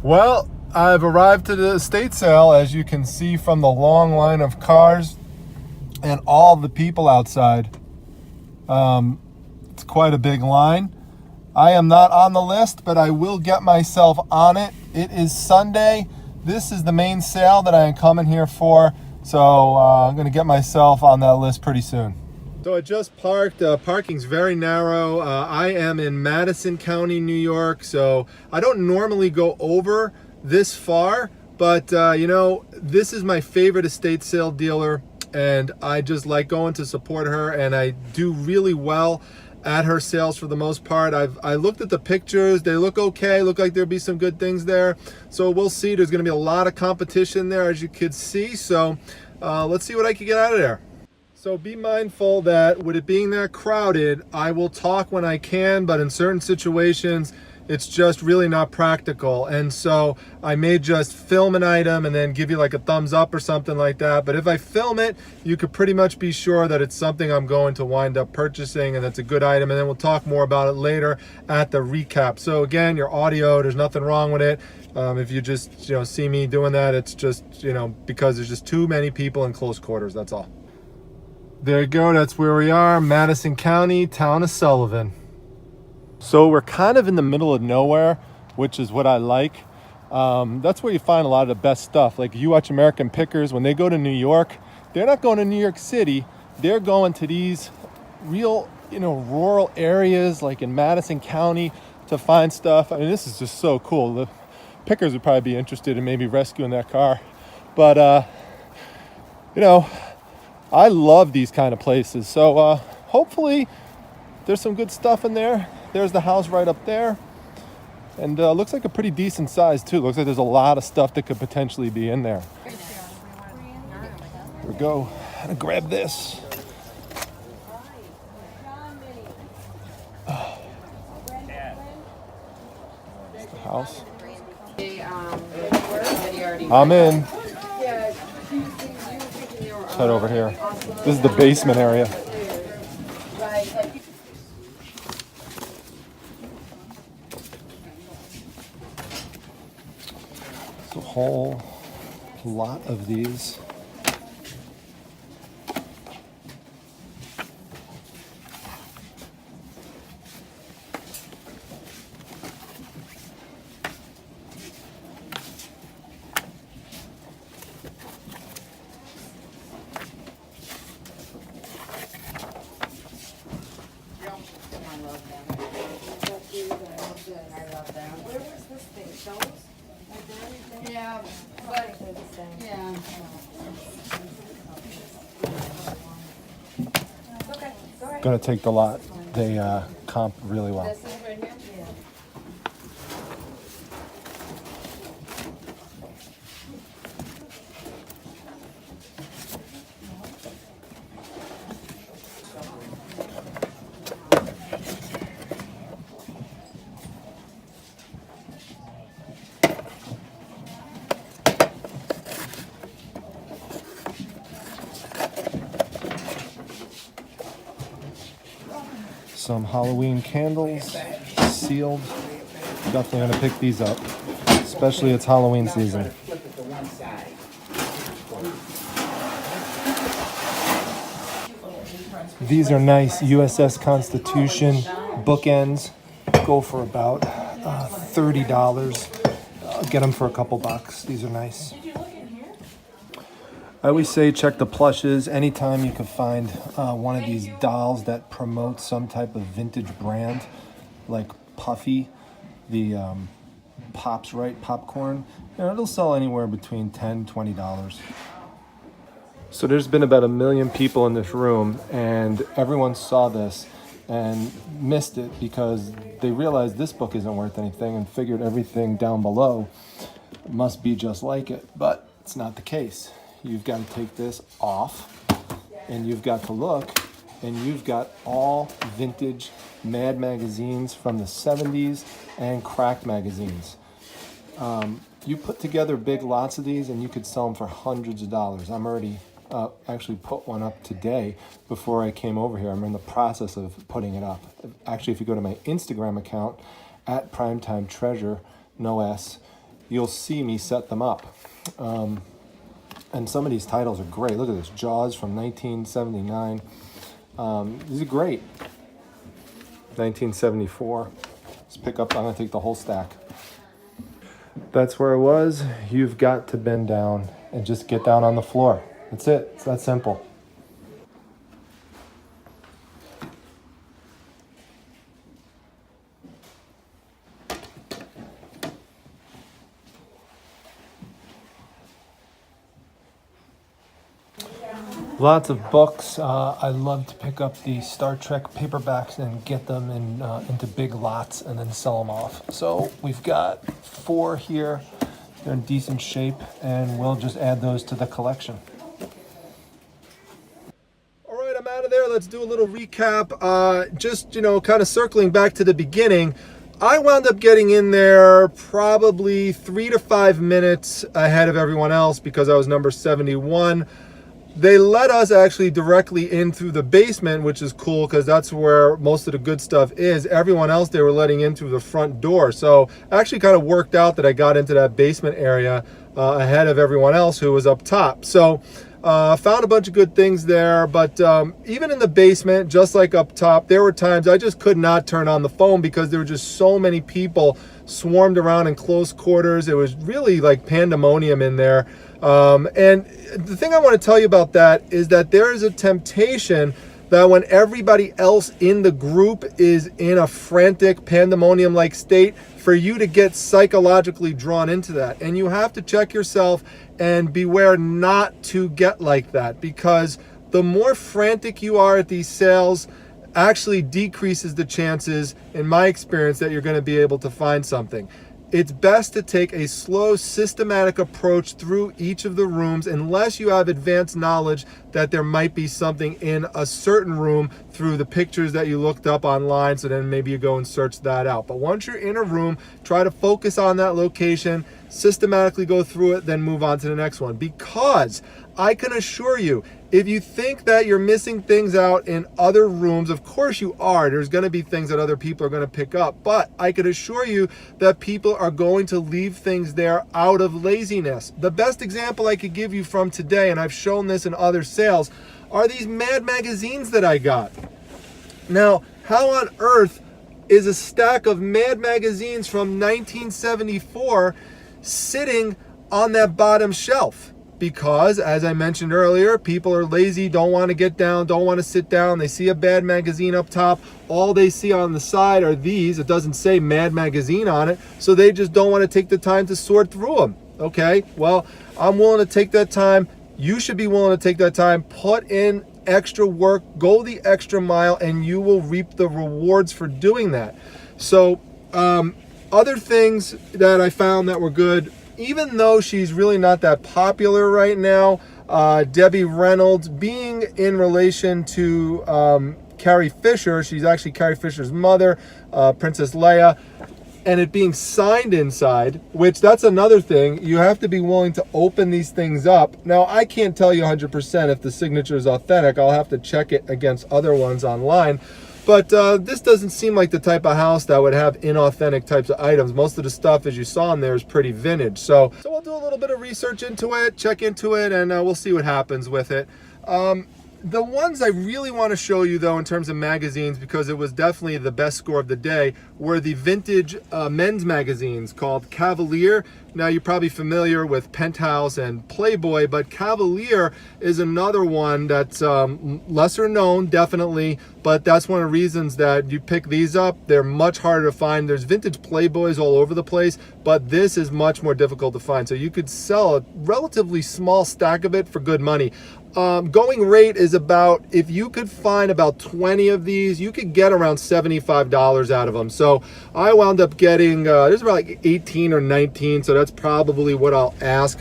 Well, I've arrived to the estate sale, as you can see from the long line of cars and all the people outside. It's quite a big line. I am not on the list, but I will get myself on it. It is Sunday. This is the main sale that I am coming here for, so I'm going to get myself on that list pretty soon. So I just parked. Parking's very narrow. I am in Madison County, New York, so I don't normally go over this far, but you know, this is my favorite estate sale dealer, and I just like going to support her, and I do really well at her sales for the most part. I looked at the pictures. They look okay. Look like there'll be some good things there. So we'll see. There's going to be a lot of competition there, as you could see. So let's see what I can get out of there. So be mindful that with it being that crowded, I will talk when I can, but in certain situations, it's just really not practical. And so I may just film an item and then give you like a thumbs up or something like that. But if I film it, you could pretty much be sure that it's something I'm going to wind up purchasing, and that's a good item. And then we'll talk more about it later at the recap. So again, your audio, there's nothing wrong with it. If you just see me doing that, it's just because there's just too many people in close quarters. That's all. There you go. That's where we are, Madison County, town of Sullivan. So we're kind of in the middle of nowhere, which is what I like. That's where you find a lot of the best stuff. Like you watch American Pickers, when they go to New York, they're not going to New York City. They're going to these real, rural areas like in Madison County to find stuff. I mean, this is just so cool. The Pickers would probably be interested in maybe rescuing that car. But, I love these kind of places. So hopefully there's some good stuff in there. There's the house right up there. And looks like a pretty decent size too. Looks like there's a lot of stuff that could potentially be in there. Here we go. I'm gonna grab this. That's the house. I'm in. Let's head over here. This is the basement area. A whole lot of these. Yeah, but yeah. Okay, go ahead. Gonna take the lot. They comp really well. This is right here? Yeah. Some Halloween candles, sealed. Definitely gonna pick these up, especially it's Halloween season. These are nice USS Constitution bookends. Go for about $30. I'll get them for a couple bucks. These are nice. I always say check the plushes. Anytime you can find one of these dolls that promotes some type of vintage brand, like Puffy, the Pops Right popcorn, it'll sell anywhere between $10 and $20. So there's been about 1 million people in this room, and everyone saw this and missed it because they realized this book isn't worth anything and figured everything down below must be just like it, but it's not the case. You've got to take this off, and you've got to look, and you've got all vintage Mad magazines from the 70s and Cracked magazines. You put together big lots of these, and you could sell them for hundreds of dollars. I'm already actually put one up today before I came over here. I'm in the process of putting it up. Actually, if you go to my Instagram account, at Primetime Treasure, no S, you'll see me set them up. And some of these titles are great. Look at this, Jaws from 1979. These are great. 1974. Let's pick up, I'm gonna take the whole stack. That's where it was. You've got to bend down and just get down on the floor. That's it, it's that simple. Lots of books. I love to pick up the Star Trek paperbacks and get them into big lots and then sell them off. So we've got 4 here. They're in decent shape, and we'll just add those to the collection. All right, I'm out of there. Let's do a little recap. Just, kind of circling back to the beginning. I wound up getting in there probably 3 to 5 minutes ahead of everyone else because I was number 71. They let us actually directly in through the basement, which is cool because that's where most of the good stuff is. Everyone else they were letting in through the front door. So actually kind of worked out that I got into that basement area ahead of everyone else who was up top. So found a bunch of good things there, but even in the basement, just like up top, there were times I just could not turn on the phone because there were just so many people swarmed around in close quarters. It was really like pandemonium in there. And the thing I want to tell you about that is that there is a temptation that when everybody else in the group is in a frantic pandemonium-like state, for you to get psychologically drawn into that. And you have to check yourself and beware not to get like that, because the more frantic you are at these sales actually decreases the chances, in my experience, that you're going to be able to find something. It's best to take a slow, systematic approach through each of the rooms unless you have advanced knowledge that there might be something in a certain room through the pictures that you looked up online, so then maybe you go and search that out. But once you're in a room, try to focus on that location, systematically go through it, then move on to the next one. Because I can assure you, if you think that you're missing things out in other rooms, of course you are. There's going to be things that other people are going to pick up. But I can assure you that people are going to leave things there out of laziness. The best example I could give you from today, and I've shown this in other sales, are these Mad magazines that I got. Now, how on earth is a stack of Mad magazines from 1974 sitting on that bottom shelf? Because, as I mentioned earlier, people are lazy, don't want to get down, don't want to sit down. They see a bad magazine up top. All they see on the side are these. It doesn't say Mad Magazine on it, so they just don't want to take the time to sort through them. Okay, well, I'm willing to take that time. You should be willing to take that time. Put in extra work, go the extra mile, and you will reap the rewards for doing that. So, other things that I found that were good, even though she's really not that popular right now, Debbie Reynolds, being in relation to Carrie Fisher, she's actually Carrie Fisher's mother, Princess Leia, and it being signed inside, which that's another thing. You have to be willing to open these things up. Now, I can't tell you 100% if the signature is authentic. I'll have to check it against other ones online. But this doesn't seem like the type of house that would have inauthentic types of items. Most of the stuff, as you saw in there, is pretty vintage. So we'll do a little bit of research into it, check into it, and we'll see what happens with it. The ones I really want to show you, though, in terms of magazines, because it was definitely the best score of the day, were the vintage men's magazines called Cavalier. Now, you're probably familiar with Penthouse and Playboy, but Cavalier is another one that's lesser known, definitely, but that's one of the reasons that you pick these up. They're much harder to find. There's vintage Playboys all over the place, but this is much more difficult to find. So you could sell a relatively small stack of it for good money. Going rate is about, if you could find about 20 of these, you could get around $75 out of them. So I wound up getting, there's about like 18 or 19, so that's probably what I'll ask.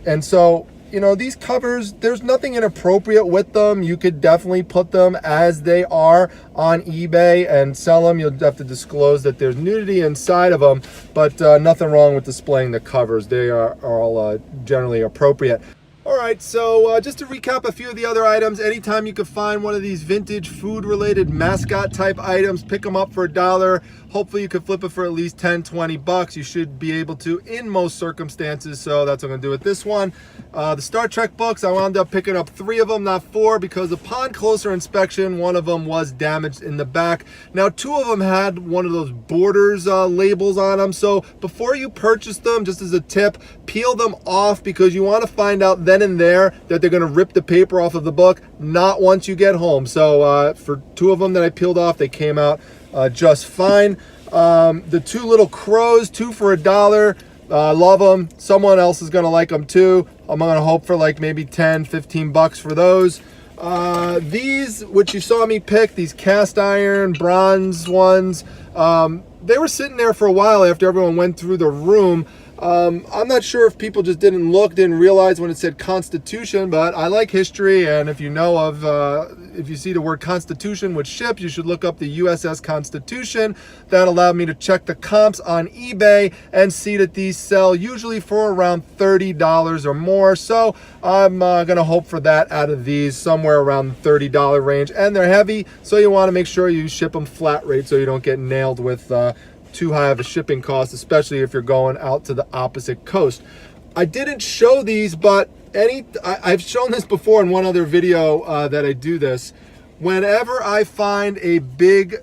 And so, you know, these covers, there's nothing inappropriate with them. You could definitely put them as they are on eBay and sell them. You'll have to disclose that there's nudity inside of them, but nothing wrong with displaying the covers. They are all generally appropriate. All right, so just to recap a few of the other items, anytime you could find one of these vintage food-related mascot type items, pick them up for $1. Hopefully you could flip it for at least 10, 20 bucks. You should be able to in most circumstances. So that's what I'm gonna do with this one. The Star Trek books, I wound up picking up 3 of them, not 4, because upon closer inspection, one of them was damaged in the back. Now 2 of them had one of those borders labels on them. So before you purchase them, just as a tip, peel them off, because you want to find out then and there that they're going to rip the paper off of the book, not once you get home. So for 2 of them that I peeled off, they came out just fine. The 2 little crows, 2 for $1. Love them. Someone else is going to like them too. I'm going to hope for like maybe 10, 15 bucks for those. These, which you saw me pick, these cast iron bronze ones, they were sitting there for a while after everyone went through the room. I'm not sure if people just didn't realize when it said Constitution, but I like history, and if you know of, if you see the word Constitution with ships, you should look up the USS Constitution. That allowed me to check the comps on eBay and see that these sell usually for around $30 or more. So I'm gonna hope for that out of these, somewhere around the $30 range, and they're heavy, so you want to make sure you ship them flat rate so you don't get nailed with too high of a shipping cost, especially if you're going out to the opposite coast. I didn't show these, but I've shown this before in one other video that I do this. Whenever I find a big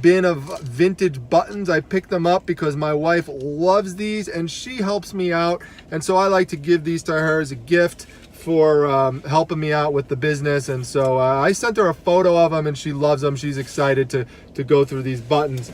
bin of vintage buttons, I pick them up because my wife loves these and she helps me out, and so I like to give these to her as a gift for helping me out with the business. And so I sent her a photo of them and she loves them. She's excited to go through these buttons.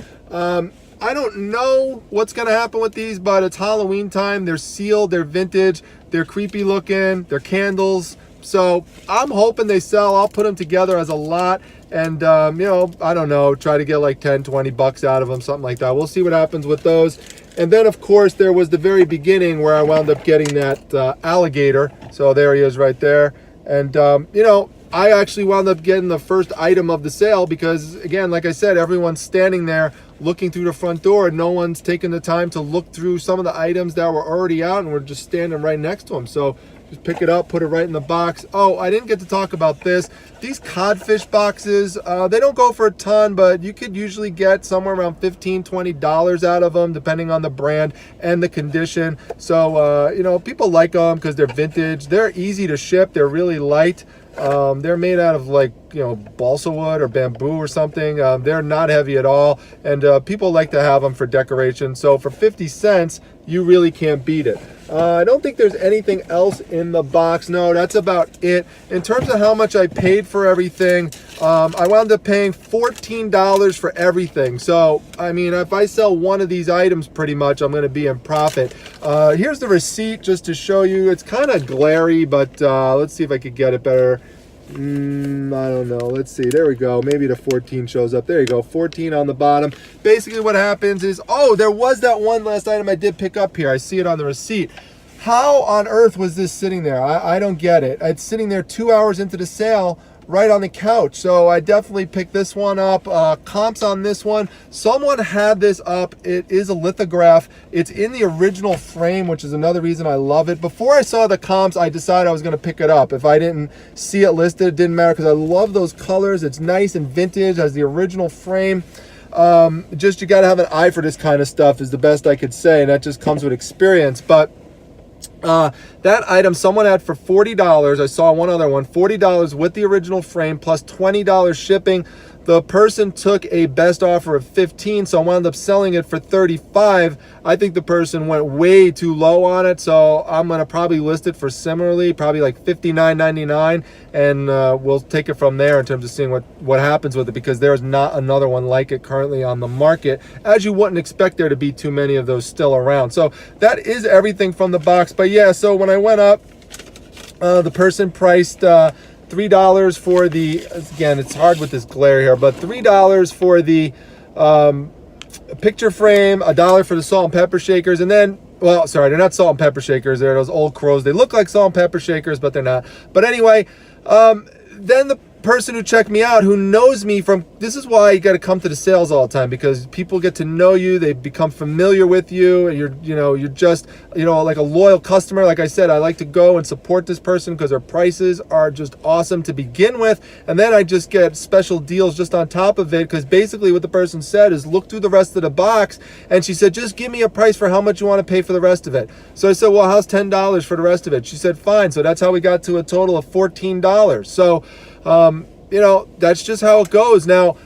I don't know what's gonna happen with these, but it's Halloween time. They're sealed, they're vintage, they're creepy looking, they're candles. So I'm hoping they sell. I'll put them together as a lot, and you know, I don't know, try to get like 10, 20 bucks out of them, something like that. We'll see what happens with those. And then of course there was the very beginning where I wound up getting that alligator. So there he is right there. And you know, I actually wound up getting the first item of the sale because, again, like I said, everyone's standing there looking through the front door and no one's taking the time to look through some of the items that were already out, and we're just standing right next to them. So just pick it up, put it right in the box. Oh, I didn't get to talk about this. These codfish boxes, they don't go for a ton, but you could usually get somewhere around $15, $20 out of them, depending on the brand and the condition. So, you know, people like them because they're vintage. They're easy to ship. They're really light. They're made out of, like, you know, balsa wood or bamboo or something. They're not heavy at all, and people like to have them for decoration. So for 50 cents, you really can't beat it. I don't think there's anything else in the box. No, that's about it. In terms of how much I paid for everything, I wound up paying $14 for everything. So, I mean, if I sell one of these items, pretty much, I'm going to be in profit. Here's the receipt just to show you. It's kind of glary, but let's see if I could get it better. I don't know. Let's see. There we go. Maybe the 14 shows up. There you go. 14 on the bottom. Basically what happens is, oh, there was that one last item I did pick up here. I see it on the receipt. How on earth was this sitting there? I don't get it. It's sitting there 2 hours into the sale, right on the couch. So I definitely picked this one up. Comps on this one, someone had this up. It is a lithograph. It's in the original frame, which is another reason I love it. Before I saw the comps, I decided I was going to pick it up. If I didn't see it listed, it didn't matter because I love those colors. It's nice and vintage, has the original frame. Just, you got to have an eye for this kind of stuff is the best I could say, and that just comes with experience. But that item someone had for $40. I saw one other one, $40 with the original frame plus $20 shipping. The person took a best offer of $15, so I wound up selling it for $35. I think the person went way too low on it, so I'm gonna probably list it for similarly, probably like $59.99, and we'll take it from there in terms of seeing what happens with it, because there's not another one like it currently on the market, as you wouldn't expect there to be too many of those still around. So that is everything from the box. But yeah, so when I went up, the person priced $3 for the, again, it's hard with this glare here, but $3 for the picture frame, $1 for the salt and pepper shakers, and then, well, sorry, they're not salt and pepper shakers, they're those old crows. They look like salt and pepper shakers, but they're not. But anyway, then the person who checked me out, who knows me from, this is why you got to come to the sales all the time, because people get to know you, they become familiar with you, and you're just, like a loyal customer. Like I said, I like to go and support this person because their prices are just awesome to begin with, and then I just get special deals just on top of it, because basically what the person said is look through the rest of the box, and she said, just give me a price for how much you want to pay for the rest of it. So I said, well, how's $10 for the rest of it? She said, fine. So that's how we got to a total of $14. So, that's just how it goes. Now,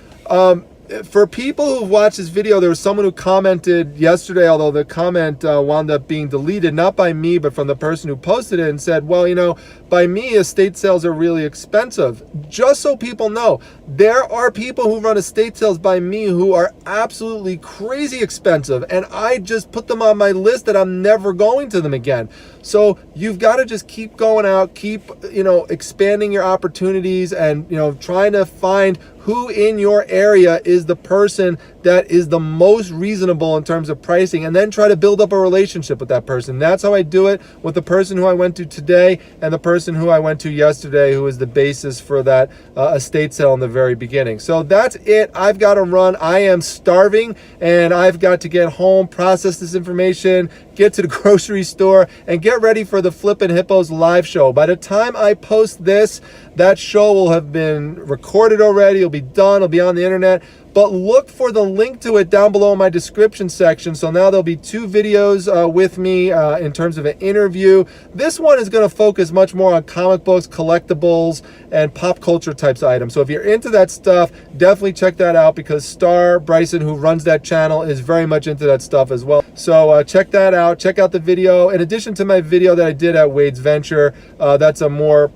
for people who've watched this video, there was someone who commented yesterday, although the comment wound up being deleted, not by me, but from the person who posted it, and said, well, by me, estate sales are really expensive. Just so people know, there are people who run estate sales by me who are absolutely crazy expensive, and I just put them on my list that I'm never going to them again. So you've got to just keep going out, keep, expanding your opportunities, and, trying to find who in your area is the person that is the most reasonable in terms of pricing, and then try to build up a relationship with that person. That's how I do it with the person who I went to today and the person who I went to yesterday, who is the basis for that estate sale in the very beginning. So that's it. I've got to run. I am starving, and I've got to get home, process this information, get to the grocery store, and get ready for the Flippin' Hippos live show. By the time I post this, that show will have been recorded already. It'll be done. It'll be on the internet. But look for the link to it down below in my description section. So now there'll be 2 videos with me in terms of an interview. This one is going to focus much more on comic books, collectibles, and pop culture types of items. So if you're into that stuff, definitely check that out, because Star Bryson, who runs that channel, is very much into that stuff as well. So check that out. Check out the video. In addition to my video that I did at Wade's Venture, that's a more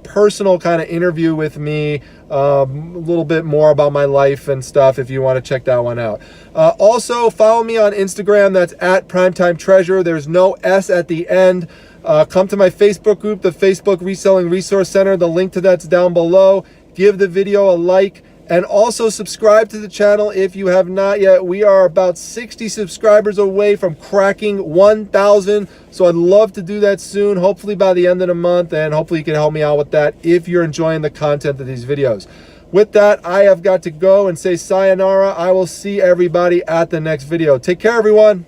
personal kind of interview with me, a little bit more about my life and stuff, if you want to check that one out. Also, follow me on Instagram. That's at Primetime Treasure. There's no S at the end. Come to my Facebook group, the Facebook Reselling Resource Center. The link to that's down below. Give the video a like, and also subscribe to the channel if you have not yet. We are about 60 subscribers away from cracking 1,000. So I'd love to do that soon, hopefully by the end of the month, and hopefully you can help me out with that if you're enjoying the content of these videos. With that, I have got to go and say sayonara. I will see everybody at the next video. Take care, everyone.